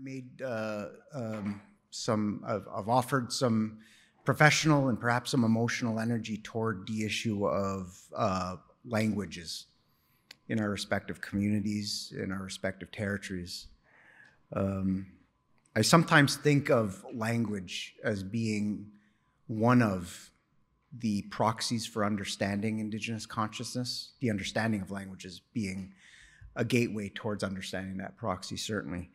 made I've offered some professional and perhaps some emotional energy toward the issue of languages in our respective communities, in our respective territories. I sometimes think of language as being one of the proxies for understanding Indigenous consciousness, the understanding of languages being a gateway towards understanding that proxy, certainly.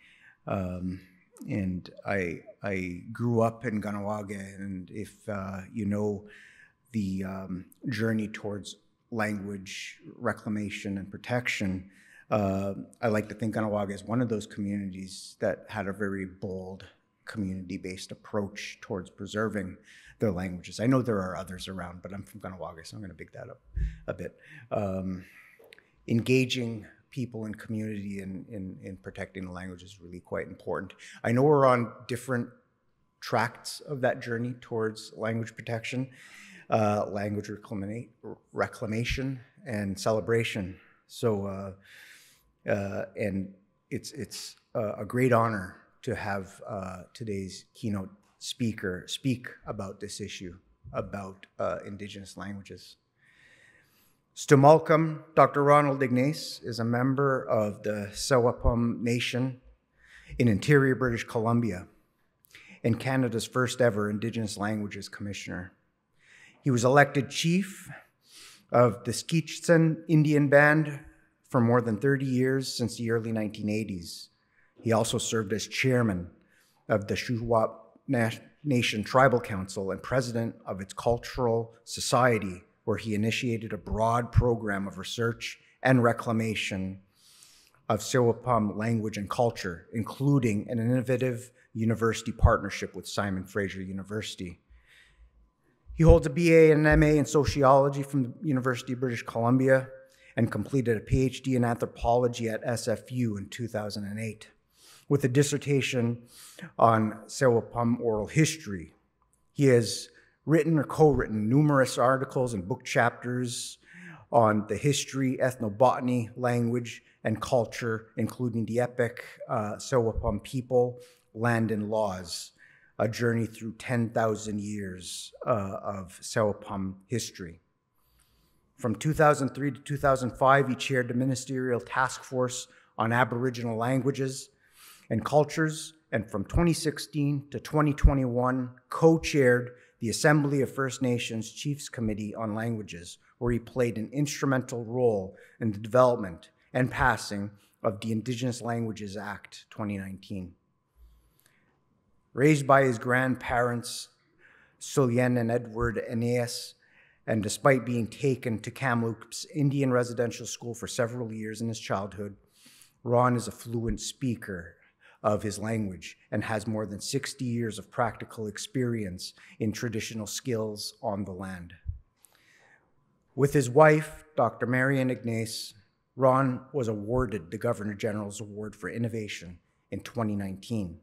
And I grew up in Kahnawake, and if you know the journey towards language reclamation and protection, I like to think Kahnawake is one of those communities that had a very bold community-based approach towards preserving their languages. I know there are others around, but I'm from Kahnawake, so I'm going to big that up a bit. Engaging people in community in protecting the language is really quite important. I know we're on different tracts of that journey towards language protection, language reclamation, and celebration. So, and it's a great honor to have today's keynote speaker speak about this issue, about Indigenous languages. Stumalcum, Dr. Ronald Ignace is a member of the Sewapum Nation in interior British Columbia and Canada's first ever Indigenous Languages Commissioner. He was elected chief of the Skitchin Indian Band for more than 30 years since the early 1980s. He also served as chairman of the Shuswap Nation Tribal Council and president of its Cultural Society, where he initiated a broad program of research and reclamation of Sewapum language and culture, including an innovative university partnership with Simon Fraser University. He holds a BA and an MA in sociology from the University of British Columbia and completed a PhD in anthropology at SFU in 2008, with a dissertation on Sewapum oral history. He has written or co-written numerous articles and book chapters on the history, ethnobotany, language, and culture, including the epic Sewapum people, land and laws, a journey through 10,000 years of Sewapum history. From 2003 to 2005, he chaired the Ministerial Task Force on Aboriginal Languages and Cultures, and from 2016 to 2021, co-chaired the Assembly of First Nations Chiefs Committee on Languages, where he played an instrumental role in the development and passing of the Indigenous Languages Act 2019. Raised by his grandparents, Sulyen and Edward Ignace, and despite being taken to Kamloops Indian Residential School for several years in his childhood, Ron is a fluent speaker of his language and has more than 60 years of practical experience in traditional skills on the land. With his wife, Dr. Marian Ignace, Ron was awarded the Governor General's Award for Innovation in 2019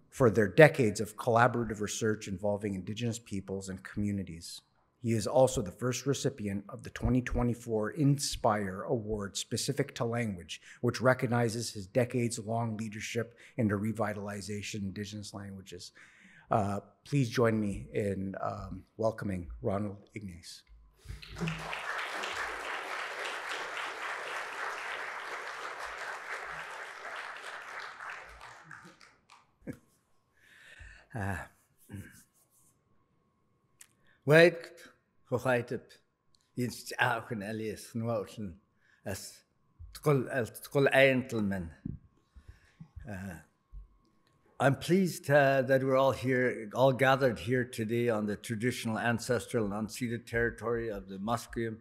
for their decades of collaborative research involving Indigenous peoples and communities. He is also the first recipient of the 2024 Inspire Award specific to language, which recognizes his decades-long leadership in the revitalization of Indigenous languages. Please join me in welcoming Ronald Ignace. Wait, hochaitep, it's auch an Elias Norton as Tkul Eintleman. I'm pleased that we're all here, all gathered here today on the traditional, ancestral, and unceded territory of the Musqueam,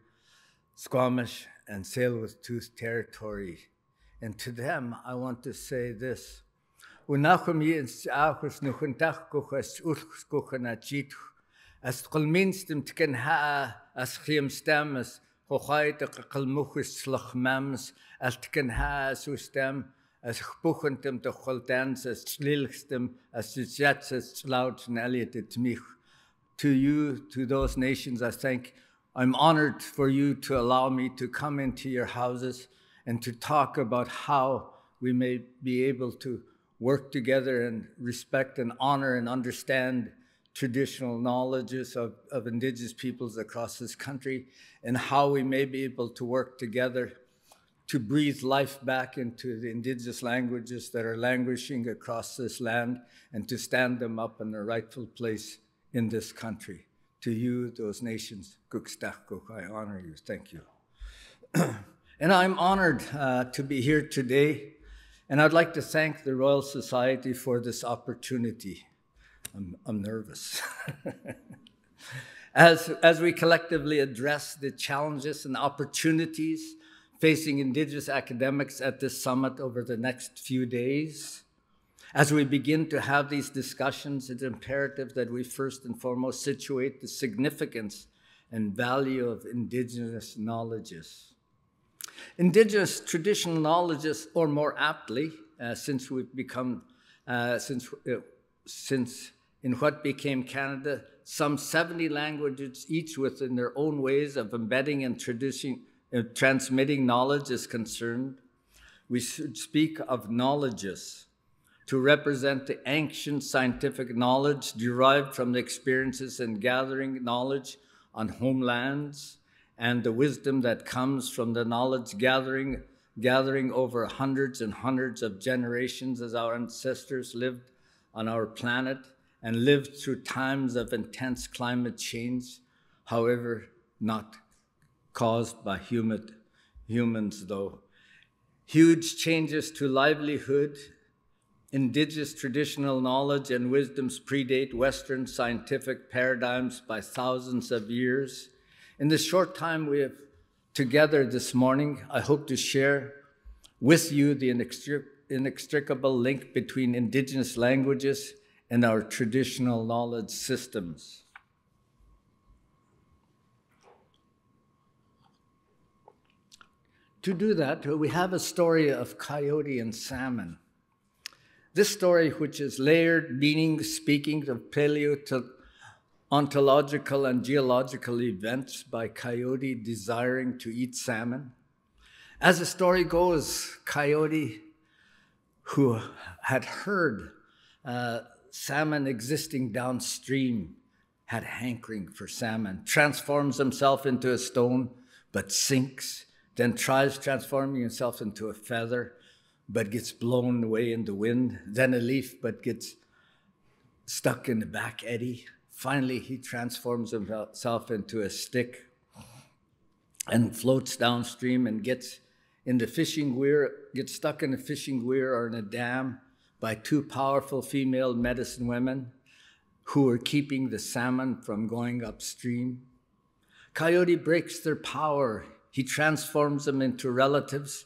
Squamish, and Tsleil-Waututh territory. And to them, I want to say this. Unachum yins achus nuchentach kuchas ulchskuchanachit. As Kulminstem tken ha as Chiam stem as Hochaita Kalmuchus Slachmams as tken ha as ustem as Buchentem to Holtens as Slilchstem as Jets as Slout and Elliot mich. To you, to those nations, I think I'm honored for you to allow me to come into your houses and to talk about how we may be able to work together and respect and honor and understand traditional knowledges of Indigenous peoples across this country, and how we may be able to work together to breathe life back into the Indigenous languages that are languishing across this land, and to stand them up in their rightful place in this country. To you, those nations, Kukstakuk, I honor you. Thank you. And I'm honored to be here today, and I'd like to thank the Royal Society for this opportunity. I'm nervous. As we collectively address the challenges and opportunities facing Indigenous academics at this summit over the next few days, as we begin to have these discussions, it's imperative that we first and foremost situate the significance and value of Indigenous knowledges. Indigenous traditional knowledges, or more aptly, since we've become, since in what became Canada, some 70 languages, each within their own ways of embedding and transmitting knowledge is concerned, we should speak of knowledges to represent the ancient scientific knowledge derived from the experiences and gathering knowledge on homelands, and the wisdom that comes from the knowledge gathering over hundreds and hundreds of generations as our ancestors lived on our planet and lived through times of intense climate change, however not caused by humans though. Huge changes to livelihood. Indigenous traditional knowledge and wisdoms predate Western scientific paradigms by thousands of years. In the short time we have together this morning, I hope to share with you the inextricable link between Indigenous languages and our traditional knowledge systems. To do that, we have a story of coyote and salmon. This story, which is layered meaning, speaking of paleontological and geological events by coyote desiring to eat salmon. As the story goes, coyote, who had heard salmon existing downstream, had hankering for salmon, transforms himself into a stone, but sinks, then tries transforming himself into a feather, but gets blown away in the wind, then a leaf, but gets stuck in the back eddy. Finally, he transforms himself into a stick and floats downstream and gets in the fishing weir, gets stuck in a fishing weir or in a dam by two powerful female medicine women who are keeping the salmon from going upstream. Coyote breaks their power. He transforms them into relatives,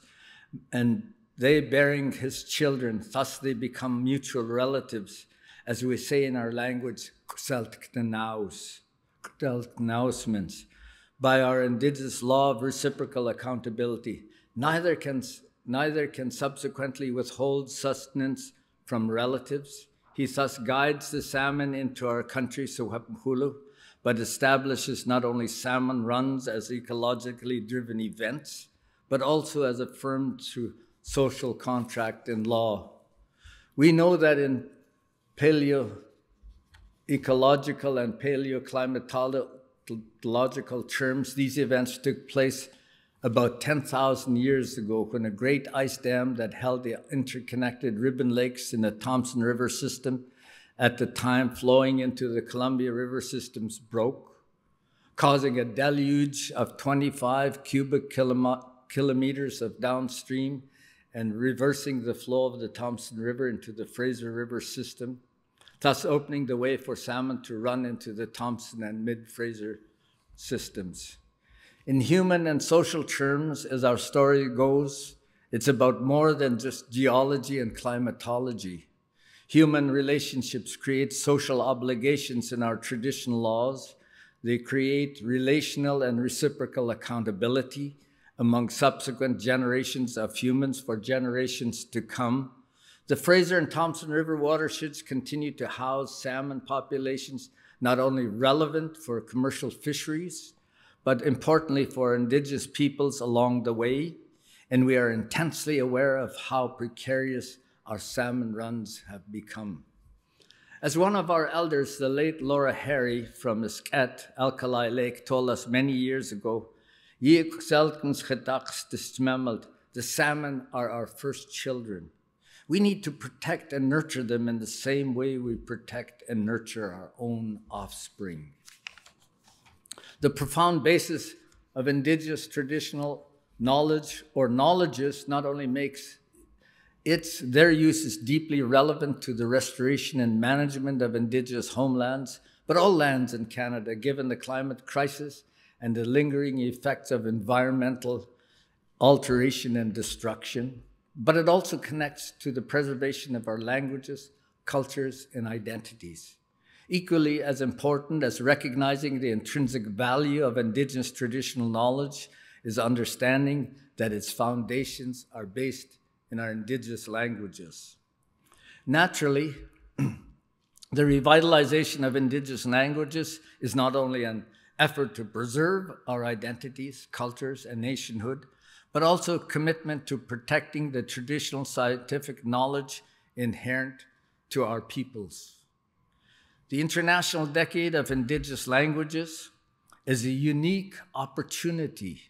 and they bearing his children, thus they become mutual relatives, as we say in our language, by our Indigenous law of reciprocal accountability. Neither can subsequently withhold sustenance from relatives. He thus guides the salmon into our country, Suhapmhulu, but establishes not only salmon runs as ecologically driven events, but also as affirmed through social contract and law. We know that in paleoecological and paleoclimatological terms, these events took place about 10,000 years ago, when a great ice dam that held the interconnected ribbon lakes in the Thompson River system at the time flowing into the Columbia River systems broke, causing a deluge of 25 cubic kilometers of downstream and reversing the flow of the Thompson River into the Fraser River system, thus opening the way for salmon to run into the Thompson and mid-Fraser systems. In human and social terms, as our story goes, it's about more than just geology and climatology. Human relationships create social obligations in our traditional laws. They create relational and reciprocal accountability among subsequent generations of humans for generations to come. The Fraser and Thompson River watersheds continue to house salmon populations not only relevant for commercial fisheries, but importantly for Indigenous peoples along the way. And we are intensely aware of how precarious our salmon runs have become. As one of our elders, the late Laura Harry from Mesquite, Alkali Lake, told us many years ago, the salmon are our first children. We need to protect and nurture them in the same way we protect and nurture our own offspring. The profound basis of Indigenous traditional knowledge or knowledges not only makes their use is deeply relevant to the restoration and management of Indigenous homelands, but all lands in Canada, given the climate crisis and the lingering effects of environmental alteration and destruction. But it also connects to the preservation of our languages, cultures, and identities. Equally as important as recognizing the intrinsic value of Indigenous traditional knowledge is understanding that its foundations are based in our Indigenous languages. Naturally, the revitalization of Indigenous languages is not only an effort to preserve our identities, cultures, and nationhood, but also a commitment to protecting the traditional scientific knowledge inherent to our peoples. The International Decade of Indigenous Languages is a unique opportunity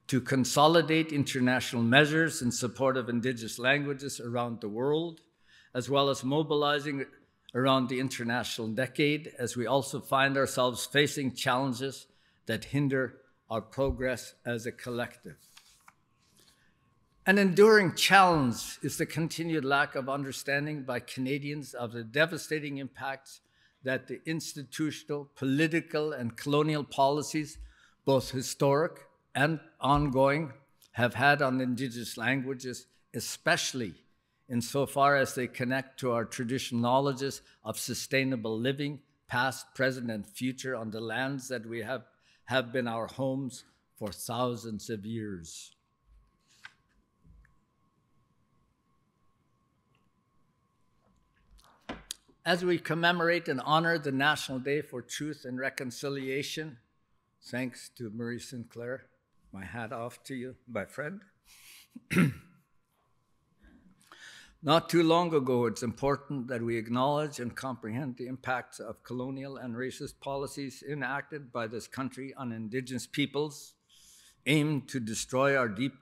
to consolidate international measures in support of Indigenous languages around the world, as well as mobilizing around the International Decade, as we also find ourselves facing challenges that hinder our progress as a collective. An enduring challenge is the continued lack of understanding by Canadians of the devastating impacts that the institutional, political, and colonial policies, both historic and ongoing, have had on Indigenous languages, especially insofar as they connect to our traditional knowledges of sustainable living, past, present, and future on the lands that we have been our homes for thousands of years. As we commemorate and honor the National Day for Truth and Reconciliation, thanks to Murray Sinclair, my hat off to you, my friend. Not too long ago, it's important that we acknowledge and comprehend the impacts of colonial and racist policies enacted by this country on Indigenous peoples, aimed to destroy our deep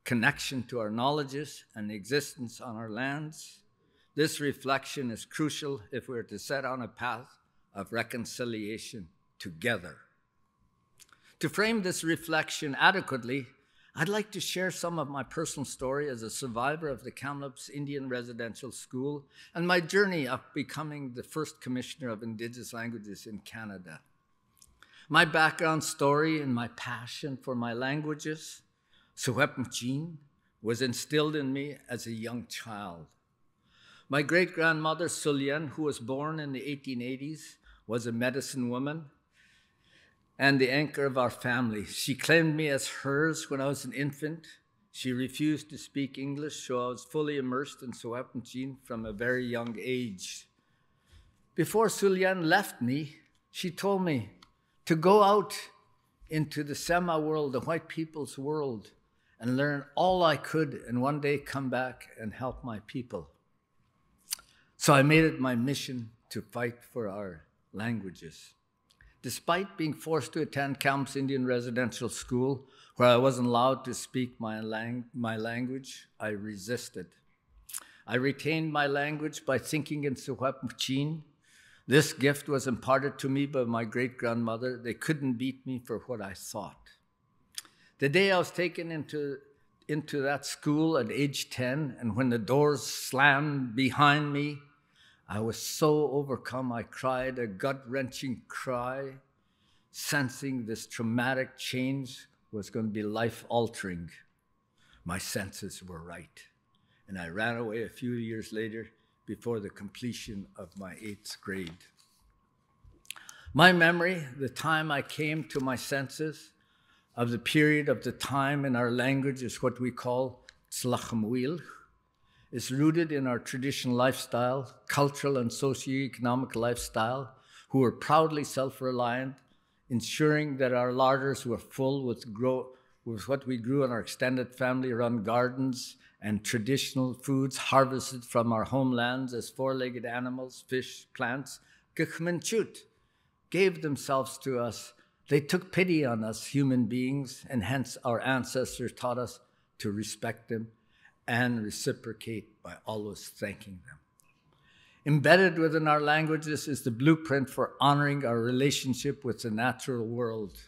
connection to our knowledges and existence on our lands. This reflection is crucial if we're to set on a path of reconciliation together. To frame this reflection adequately, I'd like to share some of my personal story as a survivor of the Kamloops Indian Residential School and my journey of becoming the first Commissioner of Indigenous Languages in Canada. My background story and my passion for my languages, Secwepemctsín, was instilled in me as a young child. My great-grandmother, Sullian, who was born in the 1880s, was a medicine woman and the anchor of our family. She claimed me as hers when I was an infant. She refused to speak English, so I was fully immersed in Secwepemctsín from a very young age. Before Sullian left me, she told me to go out into the Sema world, the white people's world, and learn all I could and one day come back and help my people. So I made it my mission to fight for our languages. Despite being forced to attend Kamloops Indian Residential School, where I wasn't allowed to speak my language, I resisted. I retained my language by thinking in Secwepemctsín. This gift was imparted to me by my great-grandmother. They couldn't beat me for what I thought. The day I was taken into that school at age 10, and when the doors slammed behind me, I was so overcome, I cried a gut-wrenching cry, sensing this traumatic change was going to be life-altering. My senses were right, and I ran away a few years later before the completion of my 8th grade. My memory, the time I came to my senses, of the period of the time in our language is what we call Tlachamwil. It's rooted in our traditional lifestyle, cultural and socioeconomic lifestyle, who were proudly self-reliant, ensuring that our larders were full with what we grew in our extended family-run gardens and traditional foods harvested from our homelands as four-legged animals, fish, plants, gave themselves to us. They took pity on us human beings, and hence our ancestors taught us to respect them and reciprocate by always thanking them. Embedded within our languages is the blueprint for honoring our relationship with the natural world.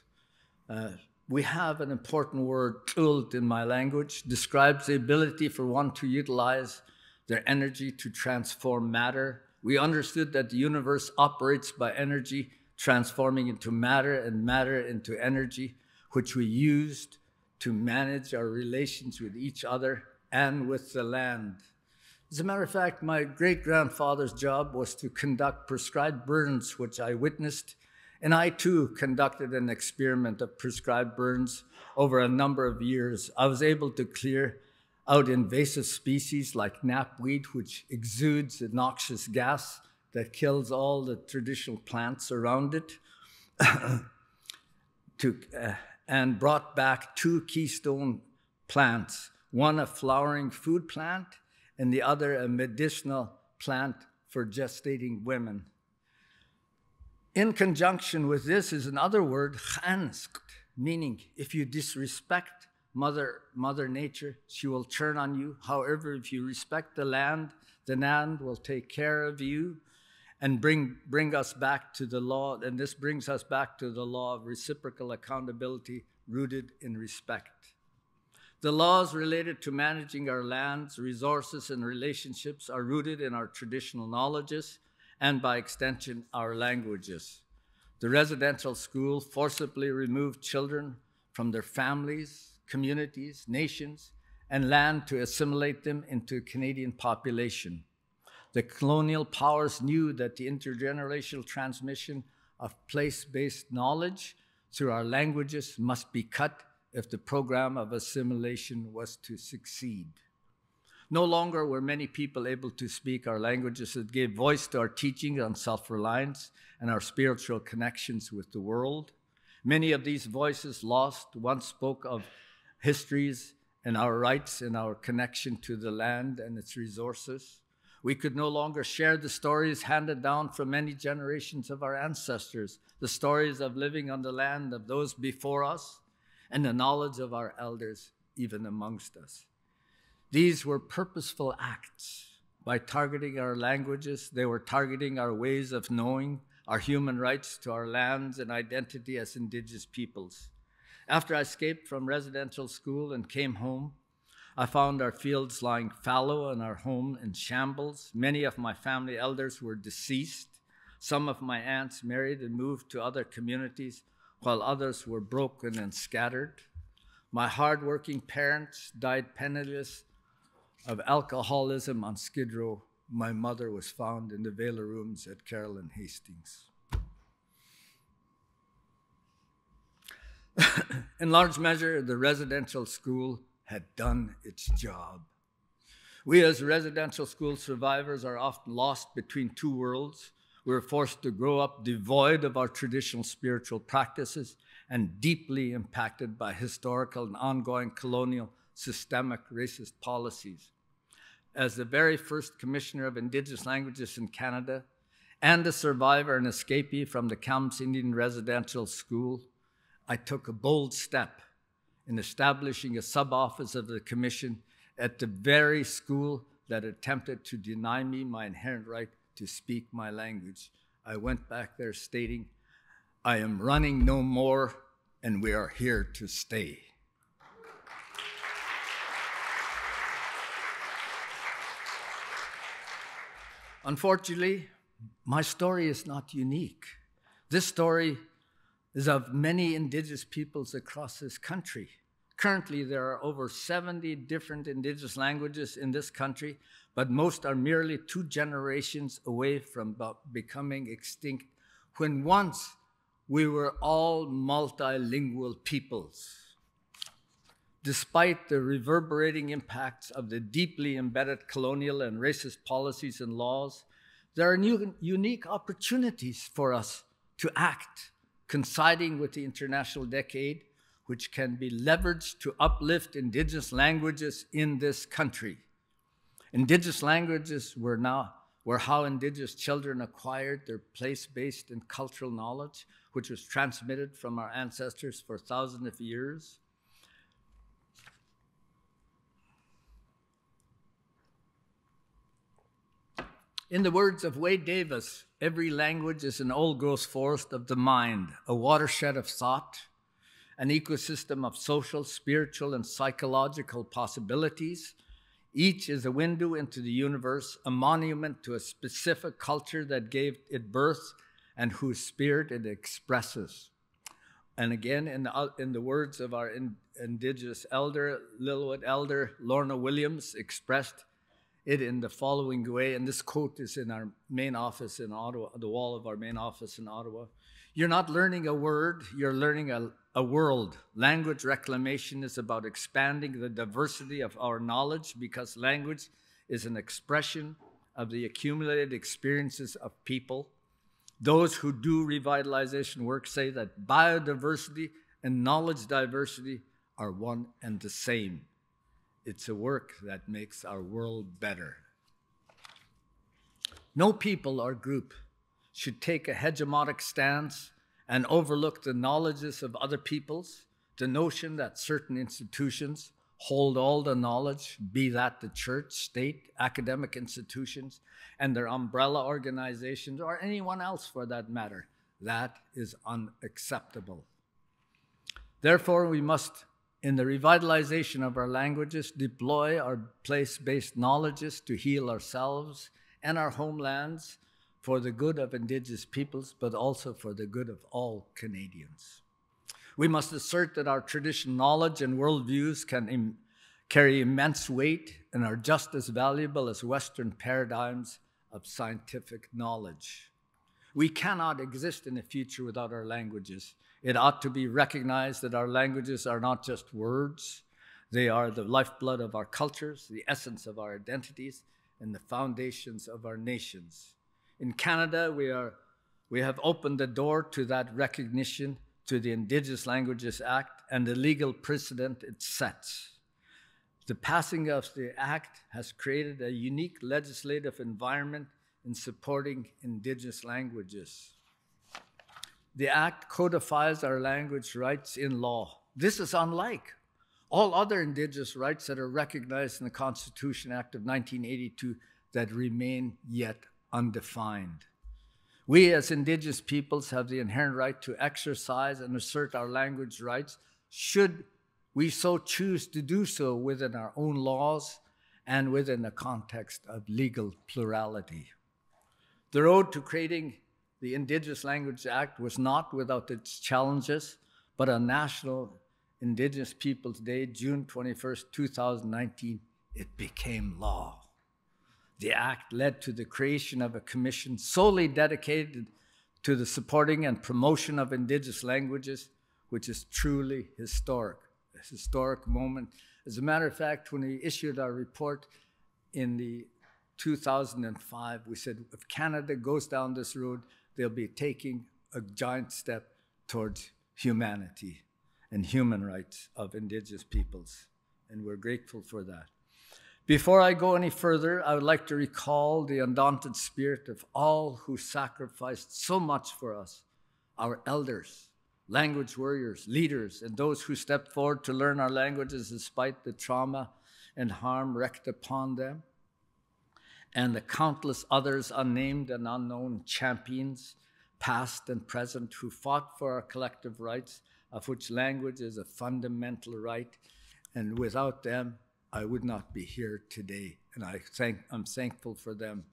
We have an important word, kult, in my language, describes the ability for one to utilize their energy to transform matter. We understood that the universe operates by energy transforming into matter and matter into energy, which we used to manage our relations with each other and with the land. As a matter of fact, my great-grandfather's job was to conduct prescribed burns, which I witnessed, and I too conducted an experiment of prescribed burns over a number of years. I was able to clear out invasive species like knapweed, which exudes a noxious gas that kills all the traditional plants around it, and brought back 2 keystone plants, one a flowering food plant and the other a medicinal plant for gestating women. In conjunction with this is another word, khansk, meaning if you disrespect Mother Nature, she will turn on you. However, if you respect the land will take care of you and bring us back to the law. And this brings us back to the law of reciprocal accountability rooted in respect. The laws related to managing our lands, resources, and relationships are rooted in our traditional knowledges and, by extension, our languages. The residential school forcibly removed children from their families, communities, nations, and land to assimilate them into a Canadian population. The colonial powers knew that the intergenerational transmission of place-based knowledge through our languages must be cut if the program of assimilation was to succeed. No longer were many people able to speak our languages that gave voice to our teachings on self-reliance and our spiritual connections with the world. Many of these voices lost once spoke of histories and our rights and our connection to the land and its resources. We could no longer share the stories handed down from many generations of our ancestors, the stories of living on the land of those before us, and the knowledge of our elders, even amongst us. These were purposeful acts. By targeting our languages, they were targeting our ways of knowing, our human rights to our lands and identity as Indigenous peoples. After I escaped from residential school and came home, I found our fields lying fallow and our home in shambles. Many of my family elders were deceased. Some of my aunts married and moved to other communities, while others were broken and scattered. My hardworking parents died penniless of alcoholism on Skid Row. My mother was found in the Vela rooms at Carroll and Hastings. In large measure, the residential school had done its job. We as residential school survivors are often lost between 2 worlds. We were forced to grow up devoid of our traditional spiritual practices and deeply impacted by historical and ongoing colonial systemic racist policies. As the very first Commissioner of Indigenous Languages in Canada and a survivor and escapee from the Kamps Indian Residential School, I took a bold step in establishing a sub-office of the Commission at the very school that attempted to deny me my inherent right to speak my language. I went back there stating, I am running no more, and we are here to stay. Unfortunately, my story is not unique. This story is of many Indigenous peoples across this country. Currently, there are over 70 different Indigenous languages in this country, but most are merely 2 generations away from becoming extinct, when once we were all multilingual peoples. Despite the reverberating impacts of the deeply embedded colonial and racist policies and laws, there are unique opportunities for us to act, coinciding with the International Decade, which can be leveraged to uplift Indigenous languages in this country. Indigenous languages were how Indigenous children acquired their place-based and cultural knowledge, which was transmitted from our ancestors for thousands of years. In the words of Wade Davis, every language is an old-growth forest of the mind, a watershed of thought, an ecosystem of social, spiritual, and psychological possibilities. Each is a window into the universe, a monument to a specific culture that gave it birth and whose spirit it expresses. And again, in the words of our Indigenous elder, Lilwood elder, Lorna Williams, expressed it in the following way, and this quote is in our main office in Ottawa, the wall of our main office in Ottawa. You're not learning a word, you're learning a world. Language reclamation is about expanding the diversity of our knowledge, because language is an expression of the accumulated experiences of people. Those who do revitalization work say that biodiversity and knowledge diversity are one and the same. It's a work that makes our world better. No people or group should take a hegemonic stance and overlook the knowledges of other peoples, the notion that certain institutions hold all the knowledge, be that the church, state, academic institutions, and their umbrella organizations, or anyone else for that matter. That is unacceptable. Therefore, we must, in the revitalization of our languages, deploy our place-based knowledges to heal ourselves and our homelands for the good of Indigenous peoples, but also for the good of all Canadians. We must assert that our traditional knowledge and worldviews can carry immense weight and are just as valuable as Western paradigms of scientific knowledge. We cannot exist in a future without our languages. It ought to be recognized that our languages are not just words. They are the lifeblood of our cultures, the essence of our identities, and the foundations of our nations. In Canada, we have opened the door to that recognition to the Indigenous Languages Act and the legal precedent it sets. The passing of the Act has created a unique legislative environment in supporting Indigenous languages. The Act codifies our language rights in law. This is unlike all other Indigenous rights that are recognized in the Constitution Act of 1982 that remain yet undefined. We as Indigenous peoples have the inherent right to exercise and assert our language rights, should we so choose to do so within our own laws and within the context of legal plurality. The road to creating the Indigenous Language Act was not without its challenges, but on National Indigenous Peoples Day, June 21st, 2019, it became law. The Act led to the creation of a commission solely dedicated to the supporting and promotion of Indigenous languages, which is truly historic, a historic moment. As a matter of fact, when we issued our report in the 2005, we said, if Canada goes down this road, they'll be taking a giant step towards humanity and human rights of Indigenous peoples, and we're grateful for that. Before I go any further, I would like to recall the undaunted spirit of all who sacrificed so much for us, our elders, language warriors, leaders, and those who stepped forward to learn our languages despite the trauma and harm wreaked upon them, and the countless others unnamed and unknown champions, past and present, who fought for our collective rights, of which language is a fundamental right, and without them, I would not be here today. And I'm thankful for them,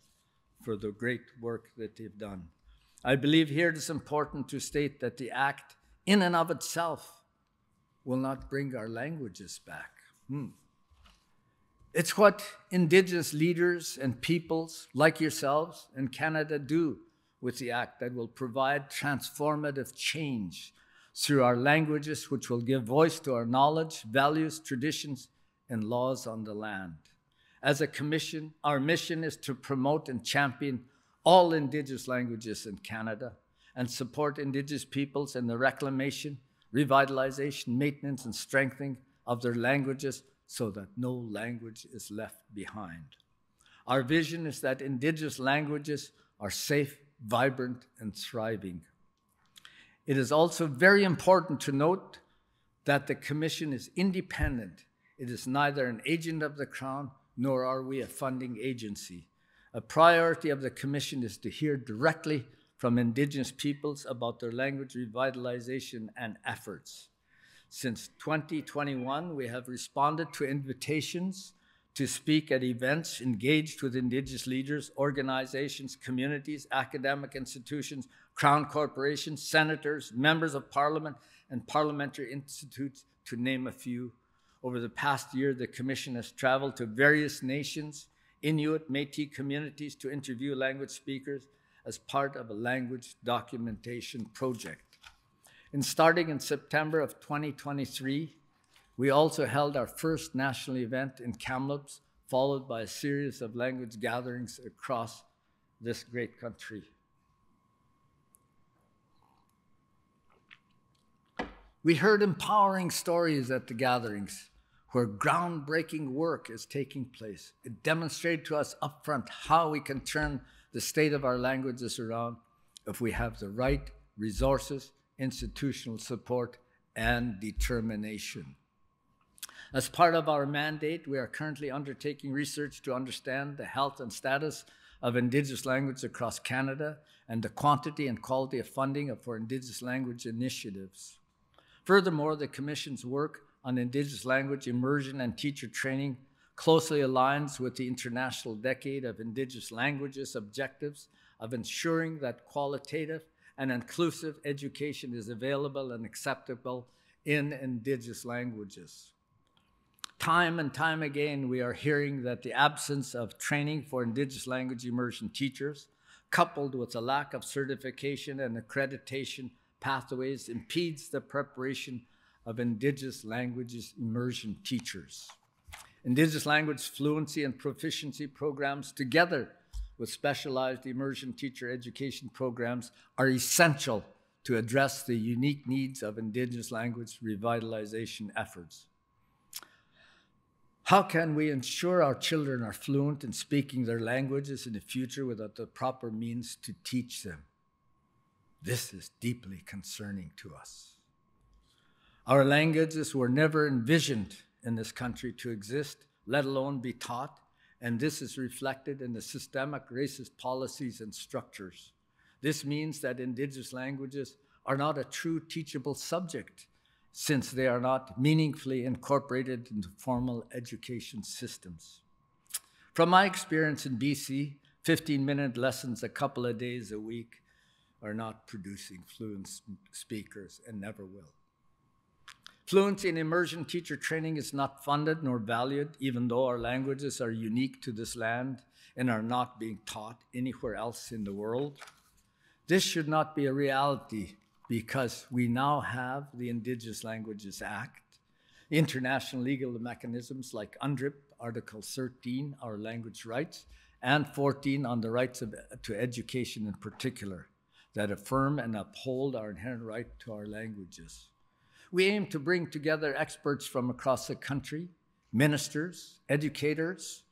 for the great work that they've done. I believe here it is important to state that the Act in and of itself will not bring our languages back. It's what Indigenous leaders and peoples like yourselves in Canada do with the Act that will provide transformative change through our languages, which will give voice to our knowledge, values, traditions, and laws on the land. As a commission, our mission is to promote and champion all Indigenous languages in Canada and support Indigenous peoples in the reclamation, revitalization, maintenance, and strengthening of their languages so that no language is left behind. Our vision is that Indigenous languages are safe, vibrant, and thriving. It is also very important to note that the Commission is independent. It is neither an agent of the Crown, nor are we a funding agency. A priority of the Commission is to hear directly from Indigenous peoples about their language revitalization and efforts. Since 2021, we have responded to invitations to speak at events engaged with Indigenous leaders, organizations, communities, academic institutions, Crown corporations, senators, members of Parliament, and parliamentary institutes, to name a few. Over the past year, the Commission has traveled to various nations, Inuit, Métis communities, to interview language speakers as part of a language documentation project. Starting in September of 2023, we also held our first national event in Kamloops, followed by a series of language gatherings across this great country. We heard empowering stories at the gatherings where groundbreaking work is taking place. It demonstrated to us upfront how we can turn the state of our languages around if we have the right resources, institutional support, and determination. As part of our mandate, we are currently undertaking research to understand the health and status of Indigenous language across Canada and the quantity and quality of funding for Indigenous language initiatives. Furthermore, the Commission's work on Indigenous language immersion and teacher training closely aligns with the International Decade of Indigenous Languages objectives of ensuring that qualitative and inclusive education is available and acceptable in Indigenous languages. Time and time again, we are hearing that the absence of training for Indigenous language immersion teachers, coupled with a lack of certification and accreditation pathways, impedes the preparation of Indigenous languages immersion teachers. Indigenous language fluency and proficiency programs, together with specialized immersion teacher education programs, are essential to address the unique needs of Indigenous language revitalization efforts. How can we ensure our children are fluent in speaking their languages in the future without the proper means to teach them? This is deeply concerning to us. Our languages were never envisioned in this country to exist, let alone be taught, and this is reflected in the systemic racist policies and structures. This means that Indigenous languages are not a true teachable subject, since they are not meaningfully incorporated into formal education systems. From my experience in BC, 15-minute lessons a couple of days a week are not producing fluent speakers and never will. Fluency in immersion teacher training is not funded nor valued, even though our languages are unique to this land and are not being taught anywhere else in the world. This should not be a reality because we now have the Indigenous Languages Act, international legal mechanisms like UNDRIP, Article 13, our language rights, and 14 on the rights to education in particular, that affirm and uphold our inherent right to our languages. We aim to bring together experts from across the country, ministers, educators,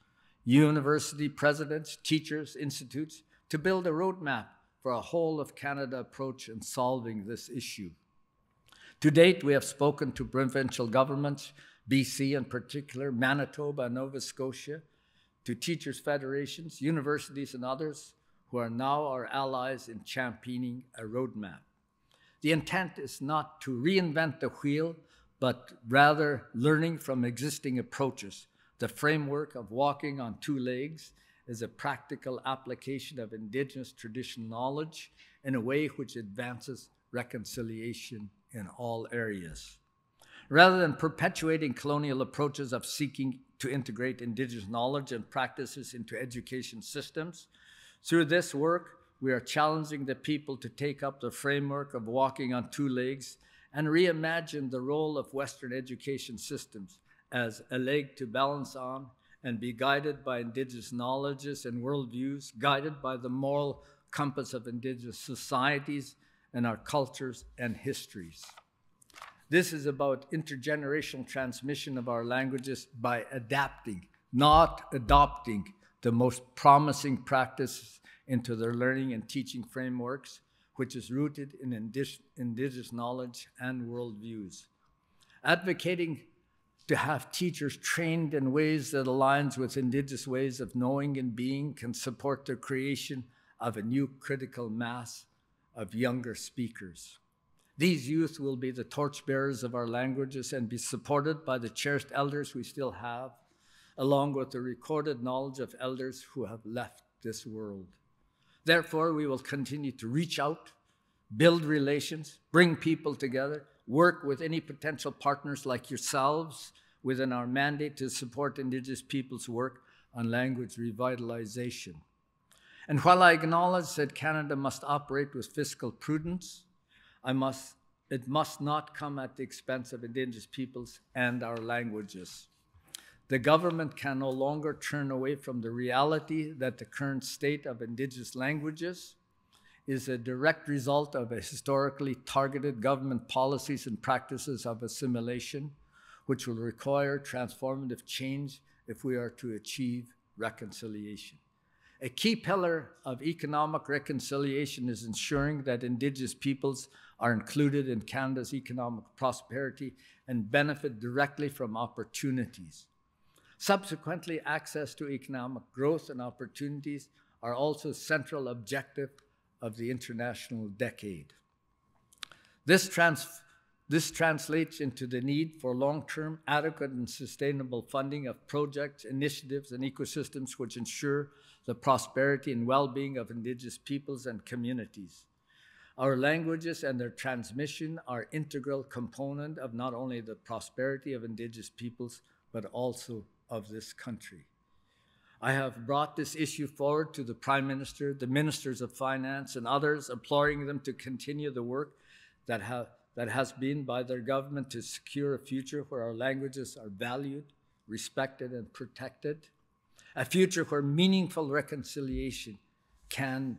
university presidents, teachers, institutes, to build a roadmap for a whole of Canada approach in solving this issue. To date, we have spoken to provincial governments, BC in particular, Manitoba and Nova Scotia, to teachers' federations, universities, and others who are now our allies in championing a roadmap. The intent is not to reinvent the wheel, but rather learning from existing approaches. The framework of walking on two legs is a practical application of Indigenous traditional knowledge in a way which advances reconciliation in all areas. Rather than perpetuating colonial approaches of seeking to integrate Indigenous knowledge and practices into education systems, through this work, we are challenging the people to take up the framework of walking on two legs and reimagine the role of Western education systems as a leg to balance on and be guided by Indigenous knowledges and worldviews, guided by the moral compass of Indigenous societies and our cultures and histories. This is about intergenerational transmission of our languages by adapting, not adopting, the most promising practices into their learning and teaching frameworks, which is rooted in indigenous knowledge and worldviews. Advocating to have teachers trained in ways that aligns with indigenous ways of knowing and being can support the creation of a new critical mass of younger speakers. These youth will be the torchbearers of our languages and be supported by the cherished elders we still have, along with the recorded knowledge of elders who have left this world. Therefore, we will continue to reach out, build relations, bring people together, work with any potential partners like yourselves within our mandate to support Indigenous peoples' work on language revitalization. And while I acknowledge that Canada must operate with fiscal prudence, it must not come at the expense of Indigenous peoples and our languages. The government can no longer turn away from the reality that the current state of Indigenous languages is a direct result of a historically targeted government policies and practices of assimilation, which will require transformative change if we are to achieve reconciliation. A key pillar of economic reconciliation is ensuring that Indigenous peoples are included in Canada's economic prosperity and benefit directly from opportunities. Subsequently, access to economic growth and opportunities are also a central objective of the international decade. This translates into the need for long-term, adequate, and sustainable funding of projects, initiatives, and ecosystems which ensure the prosperity and well-being of Indigenous peoples and communities. Our languages and their transmission are an integral component of not only the prosperity of Indigenous peoples, but also of this country. I have brought this issue forward to the Prime Minister, the Ministers of Finance, and others, imploring them to continue the work that has been by their government to secure a future where our languages are valued, respected, and protected, a future where meaningful reconciliation can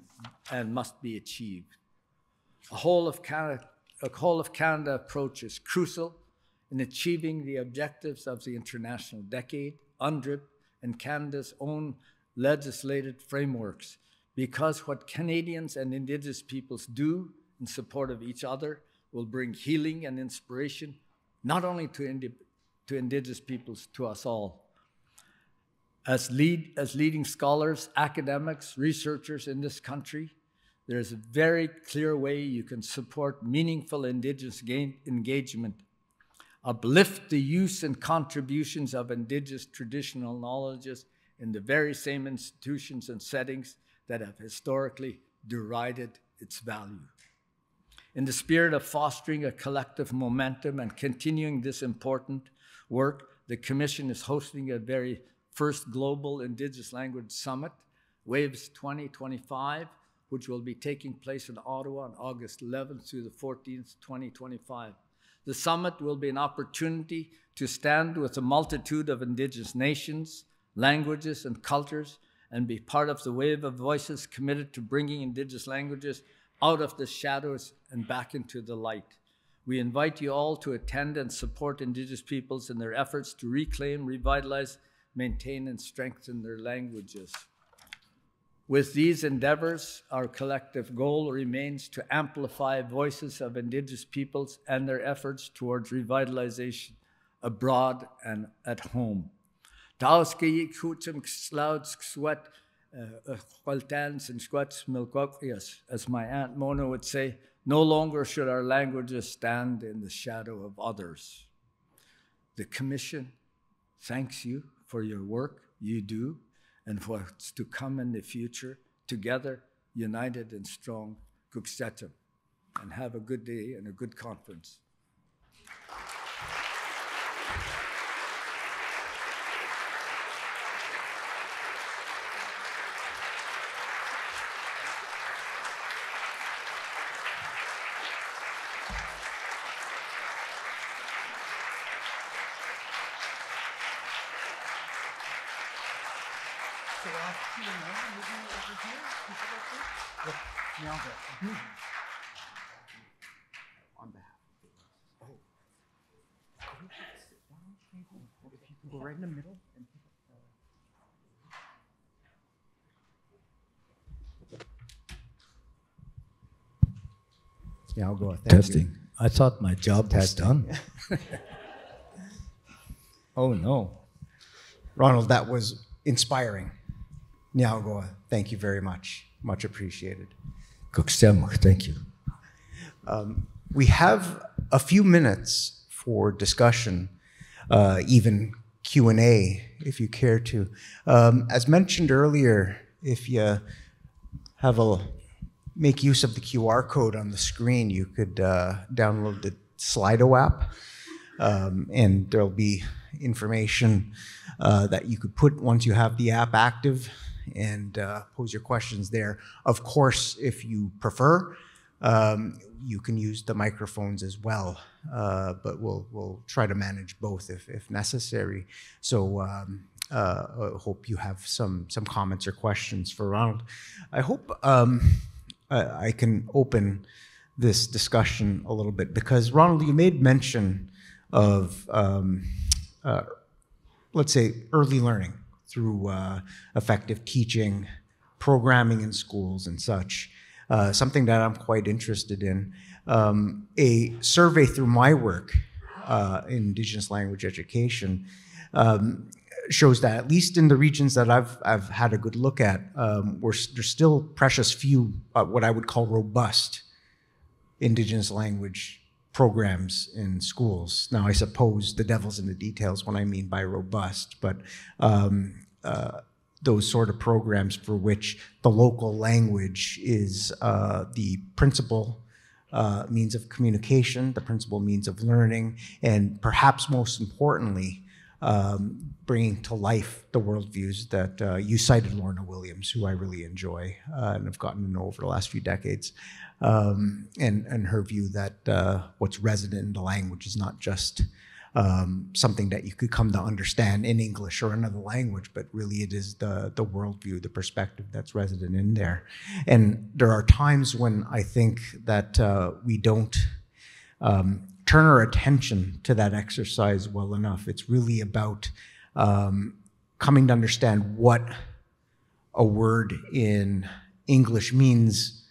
and must be achieved. A whole of Canada approach is crucial in achieving the objectives of the international decade, UNDRIP, and Canada's own legislated frameworks, because what Canadians and Indigenous peoples do in support of each other will bring healing and inspiration, not only to Indigenous peoples, to us all. As leading scholars, academics, researchers in this country, there's a very clear way you can support meaningful Indigenous engagement, uplift the use and contributions of Indigenous traditional knowledges in the very same institutions and settings that have historically derided its value. In the spirit of fostering a collective momentum and continuing this important work, the Commission is hosting a very first Global Indigenous Language Summit, Waves 2025, which will be taking place in Ottawa on August 11th through the 14th, 2025. The summit will be an opportunity to stand with a multitude of Indigenous nations, languages, and cultures, and be part of the wave of voices committed to bringing Indigenous languages out of the shadows and back into the light. We invite you all to attend and support Indigenous peoples in their efforts to reclaim, revitalize, maintain, and strengthen their languages. With these endeavors, our collective goal remains to amplify voices of Indigenous peoples and their efforts towards revitalization abroad and at home. As my Aunt Mona would say, no longer should our languages stand in the shadow of others. The Commission thanks you for your work you do and what's to come in the future, together, united and strong. Kuksetem. And have a good day and a good conference. On behalf. Oh. If you can go right in the middle. Yeah, I'll go. Testing. I thought my job was done. Oh, no. Ronald, that was inspiring. Nialgoa, thank you very much. Much appreciated. Thank you. We have a few minutes for discussion, even Q&A, if you care to. As mentioned earlier, if you make use of the QR code on the screen, you could download the Slido app, and there'll be information that you could put once you have the app active and pose your questions there. Of course, if you prefer, you can use the microphones as well, but we'll try to manage both if necessary. So I hope you have some comments or questions for Ronald. I hope I can open this discussion a little bit, because Ronald, you made mention of, let's say, early learning through effective teaching, programming in schools and such, something that I'm quite interested in. A survey through my work in Indigenous language education shows that, at least in the regions that I've had a good look at, there's still precious few what I would call robust Indigenous language programs in schools. Now, I suppose the devil's in the details when I mean by robust, but those sort of programs for which the local language is the principal means of communication, the principal means of learning, and perhaps most importantly, bringing to life the worldviews that you cited Lorna Williams, who I really enjoy and have gotten to know over the last few decades, and her view that what's resident in the language is not just something that you could come to understand in English or another language, but really it is the worldview, the perspective that's resident in there. And there are times when I think that we don't turn our attention to that exercise well enough. It's really about coming to understand what a word in English means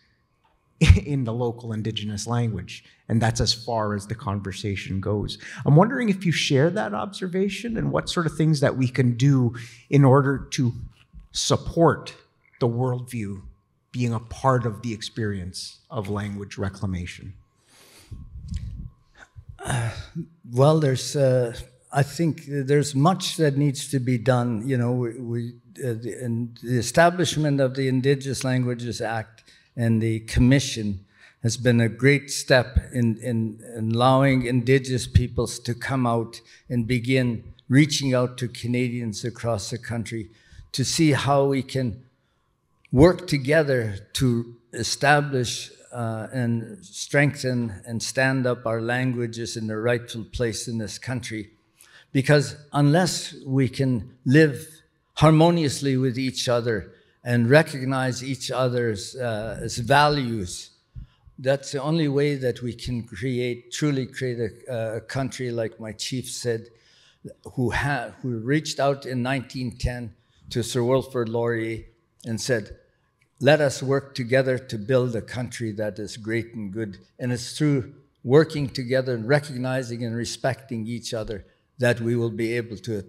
in the local Indigenous language. And that's as far as the conversation goes. I'm wondering if you share that observation and what sort of things that we can do in order to support the worldview being a part of the experience of language reclamation. Well, I think there's much that needs to be done. You know, the establishment of the Indigenous Languages Act and the Commission has been a great step in allowing Indigenous peoples to come out and begin reaching out to Canadians across the country to see how we can work together to establish and strengthen and stand up our languages in their rightful place in this country. Because unless we can live harmoniously with each other and recognize each other's as values, that's the only way that we can truly create a country, like my chief said, who reached out in 1910 to Sir Wilfrid Laurier and said, let us work together to build a country that is great and good. And it's through working together and recognizing and respecting each other that we will be able to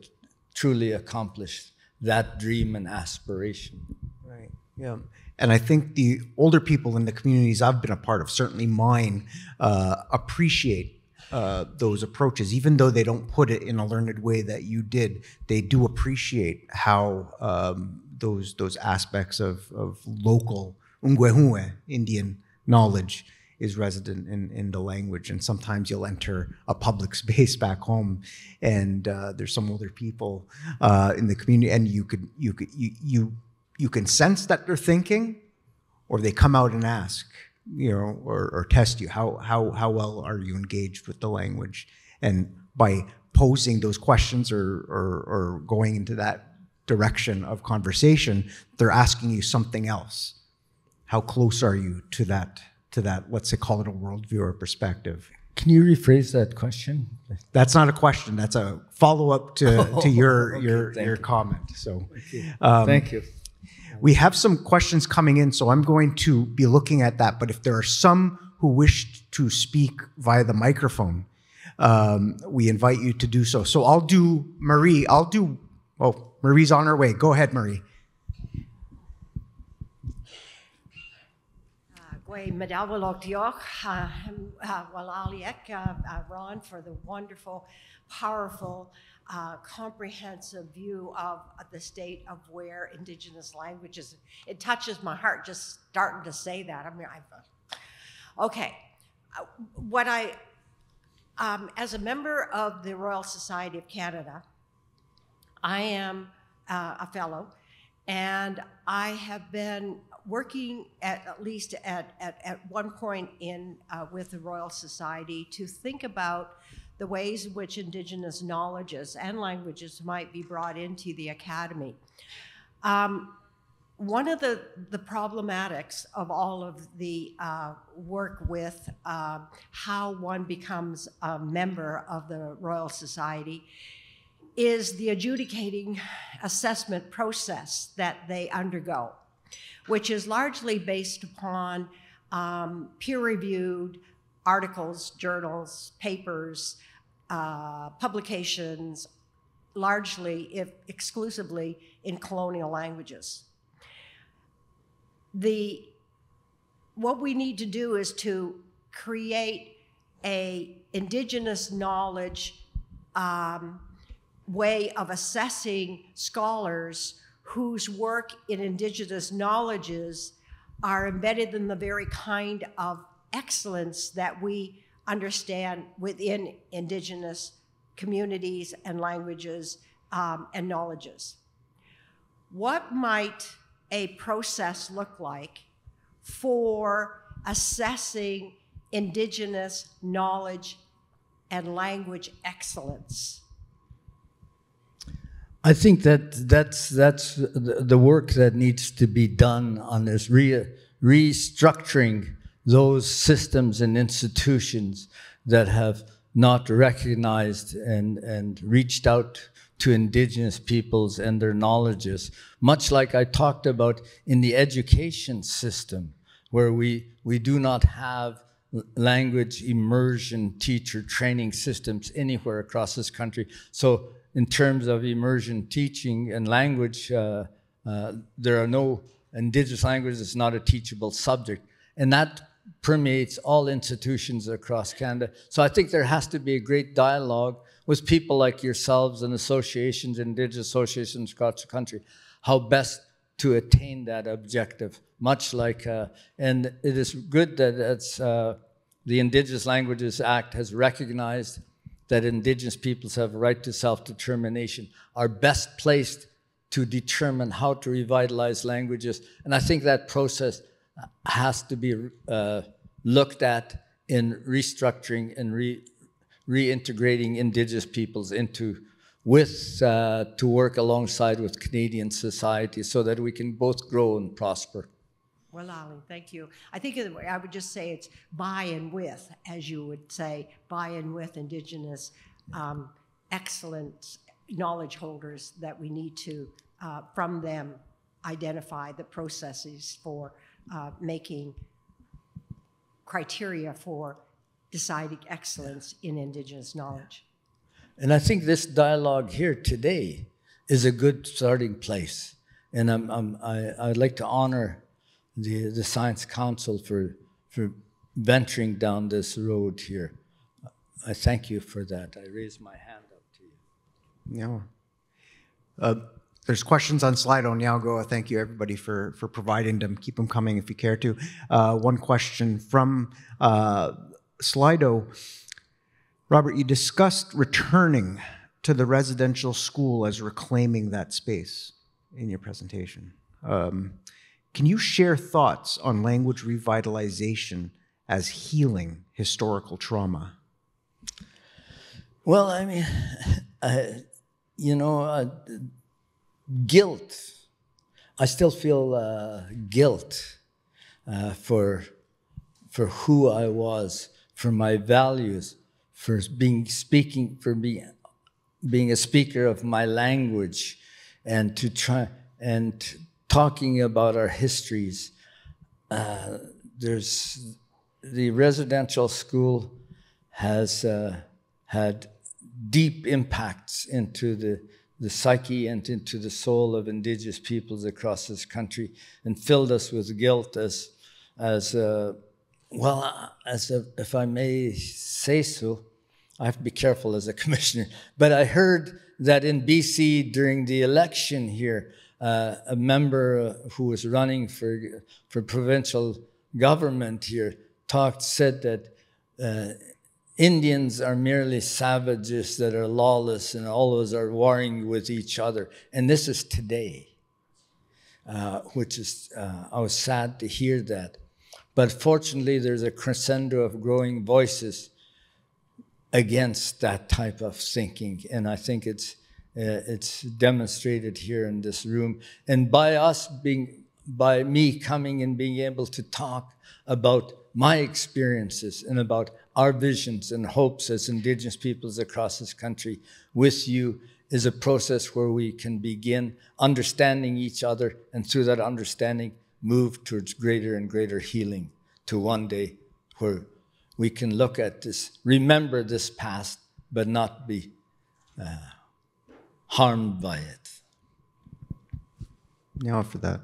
truly accomplish that dream and aspiration. Right, yeah. And I think the older people in the communities I've been a part of, certainly mine, appreciate those approaches. Even though they don't put it in a learned way that you did, they do appreciate how those aspects of local Ungwehue Indian knowledge is resident in the language. And sometimes you'll enter a public space back home, and there's some older people in the community, and you can sense that they're thinking, or they come out and ask, you know, or test you, how well are you engaged with the language? And by posing those questions or going into that direction of conversation, they're asking you something else. How close are you to that, let's say, call it a worldview or perspective? Can you rephrase that question? That's not a question. That's a follow-up to your Okay, comment. So, thank you. we have some questions coming in, so I'm going to be looking at that. But if there are some who wish to speak via the microphone, we invite you to do so. So I'll do Marie. Oh, Marie's on her way. Go ahead, Marie. Ron, for the wonderful, powerful, comprehensive view of the state of where Indigenous languages. It touches my heart just starting to say that. I mean, okay. As a member of the Royal Society of Canada, I am a fellow, and I have been working at least at one point with the Royal Society to think about the ways in which Indigenous knowledges and languages might be brought into the Academy. One of the problematics of all of the work with how one becomes a member of the Royal Society is the adjudicating assessment process that they undergo, which is largely based upon peer-reviewed articles, journals, papers, publications, largely, if exclusively, in colonial languages. What we need to do is to create an Indigenous knowledge way of assessing scholars whose work in Indigenous knowledges are embedded in the very kind of excellence that we understand within Indigenous communities and languages and knowledges. What might a process look like for assessing Indigenous knowledge and language excellence? I think that's the work that needs to be done on this restructuring those systems and institutions that have not recognized and reached out to Indigenous peoples and their knowledges, much like I talked about in the education system, where we do not have language immersion teacher training systems anywhere across this country. So in terms of immersion teaching and language, there are no Indigenous languages. It's not a teachable subject. And that permeates all institutions across Canada. So I think there has to be a great dialogue with people like yourselves and associations, Indigenous associations across the country, how best to attain that objective. Much like, and it is good that the Indigenous Languages Act has recognized that Indigenous peoples have a right to self-determination, are best placed to determine how to revitalize languages. And I think that process has to be looked at in restructuring and reintegrating Indigenous peoples to work alongside with Canadian society so that we can both grow and prosper. Well, Ali, thank you. I think I would just say it's by and with, as you would say, by and with Indigenous excellent knowledge holders that we need to, from them, identify the processes for making criteria for deciding excellence in Indigenous knowledge. And I think this dialogue here today is a good starting place. And I'd like to honor the Science Council for venturing down this road here. I thank you for that. I raise my hand up to you. Yeah. There's questions on Slido. Nialgo, thank you everybody for providing them. Keep them coming if you care to. One question from Slido. Robert, you discussed returning to the residential school as reclaiming that space in your presentation. Can you share thoughts on language revitalization as healing historical trauma? Well, I mean, guilt. I still feel guilt for who I was, for my values, for being a speaker of my language, and to try and talking about our histories. There's the residential school has had deep impacts into the psyche and into the soul of Indigenous peoples across this country, and filled us with guilt if I may say so. I have to be careful as a commissioner, but I heard that in BC during the election here, a member who was running for provincial government here said that Indians are merely savages that are lawless and always are warring with each other. And this is today, which is, I was sad to hear that. But fortunately, there's a crescendo of growing voices against that type of thinking. And I think it's demonstrated here in this room. And by me coming and being able to talk about my experiences and about our visions and hopes as Indigenous peoples across this country with you is a process where we can begin understanding each other, and through that understanding move towards greater and greater healing, to one day where we can look at this, remember this past, but not be harmed by it. Now for that.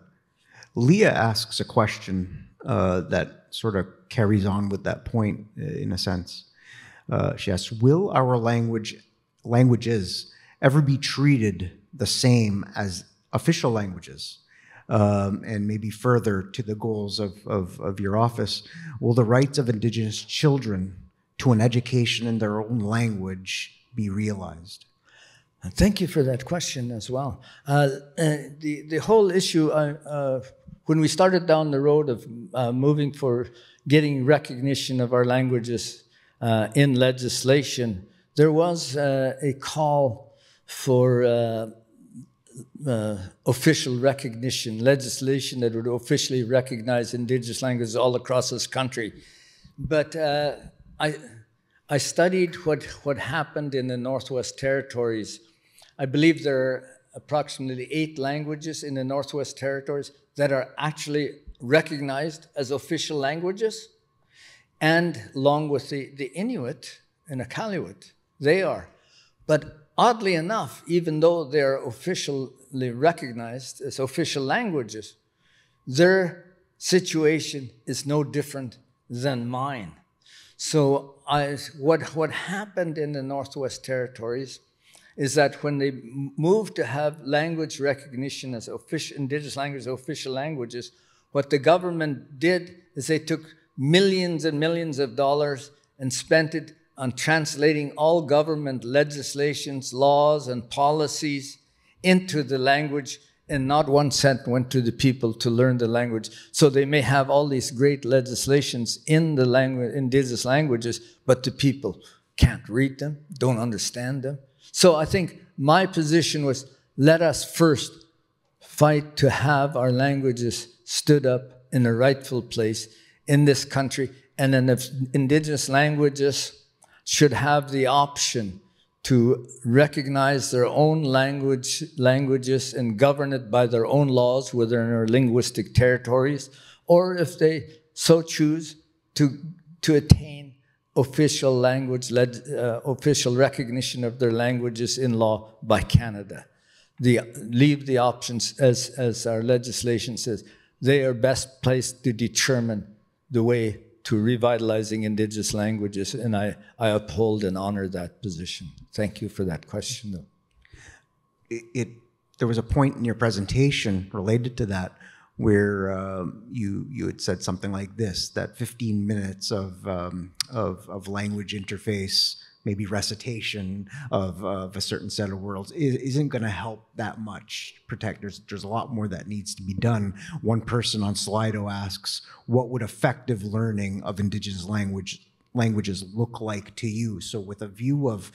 Leah asks a question that sort of carries on with that point in a sense. She asks, will our languages ever be treated the same as official languages? And maybe further to the goals of your office, will the rights of Indigenous children to an education in their own language be realized? Thank you for that question as well. The whole issue, when we started down the road of moving for getting recognition of our languages in legislation, there was a call for official recognition, legislation that would officially recognize Indigenous languages all across this country. But I studied what happened in the Northwest Territories. I believe there are approximately 8 languages in the Northwest Territories that are actually recognized as official languages, and along with the Inuit and Iqaluit, they are. But oddly enough, even though they're officially recognized as official languages, their situation is no different than mine. So what happened in the Northwest Territories is that when they moved to have language recognition as Indigenous languages, official languages, what the government did is they took millions and millions of dollars and spent it on translating all government legislations, laws, and policies into the language, and not 1 cent went to the people to learn the language. So they may have all these great legislations in the Indigenous languages, but the people can't read them, don't understand them. So I think my position was, let us first fight to have our languages stood up in a rightful place in this country, and then if Indigenous languages should have the option to recognize their own languages and govern it by their own laws within their linguistic territories, or if they so choose to attain official official recognition of their languages in law by Canada. Leave the options, as our legislation says. They are best placed to determine the way to revitalizing Indigenous languages, and I uphold and honor that position. Thank you for that question, though. There was a point in your presentation related to that where you had said something like this, that 15 minutes of language interface, maybe recitation of a certain set of words isn't going to help that much protect. There's a lot more that needs to be done. One person on Slido asks, what would effective learning of Indigenous languages look like to you? So with a view of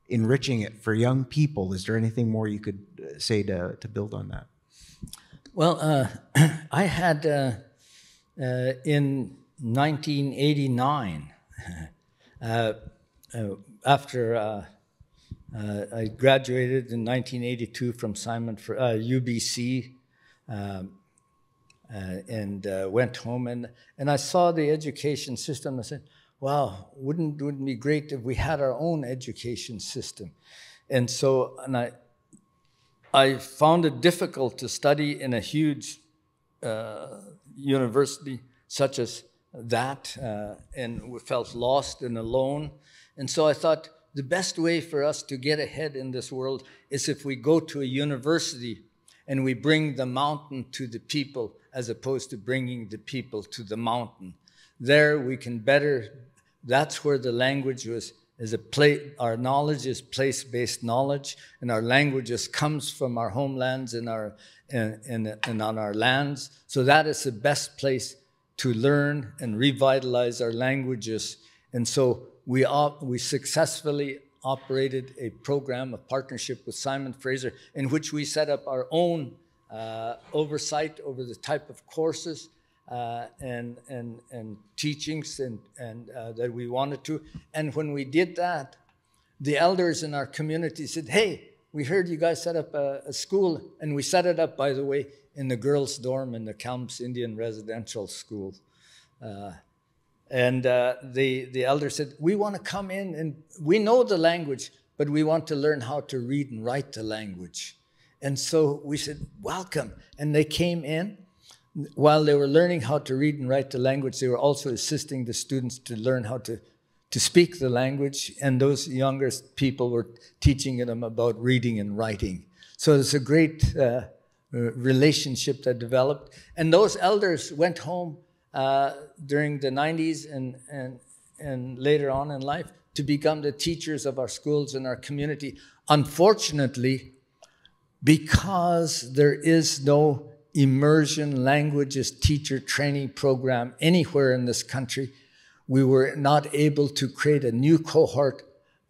enriching it for young people, is there anything more you could say to build on that? Well, I had, in 1989, After I graduated in 1982 from UBC, and went home, and I saw the education system. I said, wow, wouldn't it be great if we had our own education system? And so, I found it difficult to study in a huge university such as that, and we felt lost and alone. And so I thought the best way for us to get ahead in this world is if we go to a university and we bring the mountain to the people as opposed to bringing the people to the mountain. There we can better, that's where the language our knowledge is place-based knowledge, and our languages comes from our homelands and on our lands. So that is the best place to learn and revitalize our languages. And so we successfully operated a program of partnership with Simon Fraser in which we set up our own oversight over the type of courses and teachings and that we wanted to. And when we did that, the elders in our community said, hey, we heard you guys set up a school, and we set it up, by the way, in the girls' dorm in the Kalms Indian Residential School. And the elder said, we want to come in, and we know the language, but we want to learn how to read and write the language. And so we said, welcome. And they came in. While they were learning how to read and write the language, they were also assisting the students to learn how to speak the language. And those younger people were teaching them about reading and writing. So it's a great relationship that developed. And those elders went home during the 90s and later on in life to become the teachers of our schools and our community. Unfortunately, because there is no immersion languages teacher training program anywhere in this country, we were not able to create a new cohort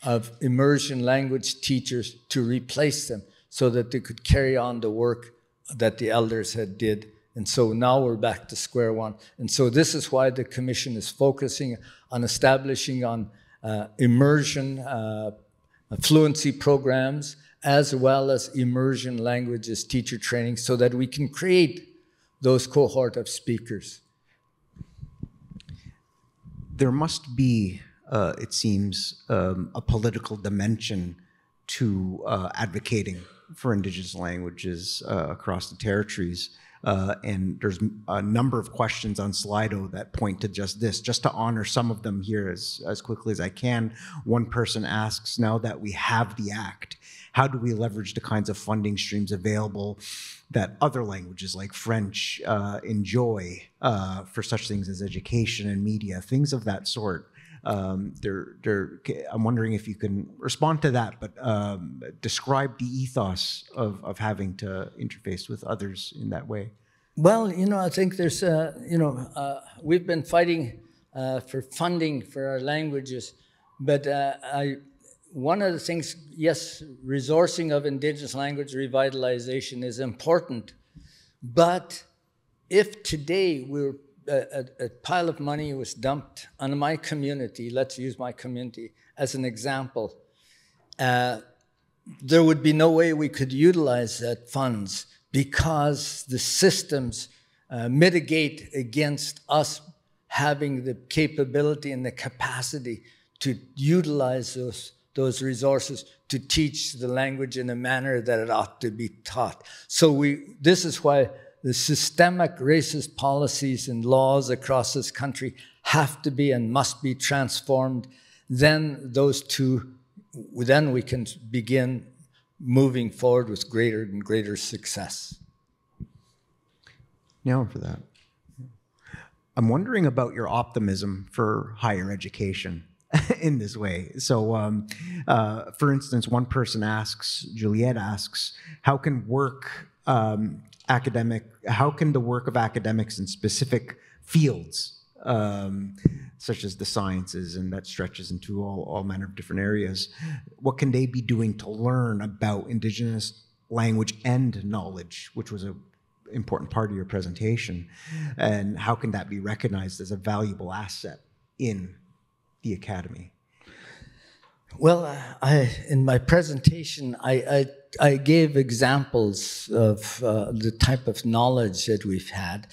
of immersion language teachers to replace them so that they could carry on the work that the elders had did. And so now we're back to square one. And so this is why the Commission is focusing on establishing on immersion fluency programs, as well as immersion languages teacher training, so that we can create those cohort of speakers. There must be, it seems, a political dimension to advocating for Indigenous languages across the territories. And there's a number of questions on Slido that point to just this. Just to honor some of them here as quickly as I can, one person asks, now that we have the Act, how do we leverage the kinds of funding streams available that other languages like French enjoy for such things as education and media, things of that sort? I'm wondering if you can respond to that, but describe the ethos of having to interface with others in that way. Well, I think there's, we've been fighting for funding for our languages, but one of the things, yes, resourcing of Indigenous language revitalization is important, but if today a pile of money was dumped on my community, let's use my community as an example, there would be no way we could utilize that funds because the systems mitigate against us having the capability and the capacity to utilize those resources to teach the language in a manner that it ought to be taught. So this is why the systemic racist policies and laws across this country have to be and must be transformed. Then we can begin moving forward with greater and greater success. Now for that. I'm wondering about your optimism for higher education in this way. So, for instance, one person asks, Juliet asks, how can the work of academics in specific fields, such as the sciences, and that stretches into all manner of different areas, what can they be doing to learn about Indigenous language and knowledge, which was an important part of your presentation, and how can that be recognized as a valuable asset in the Academy? Well, in my presentation, I gave examples of the type of knowledge that we've had.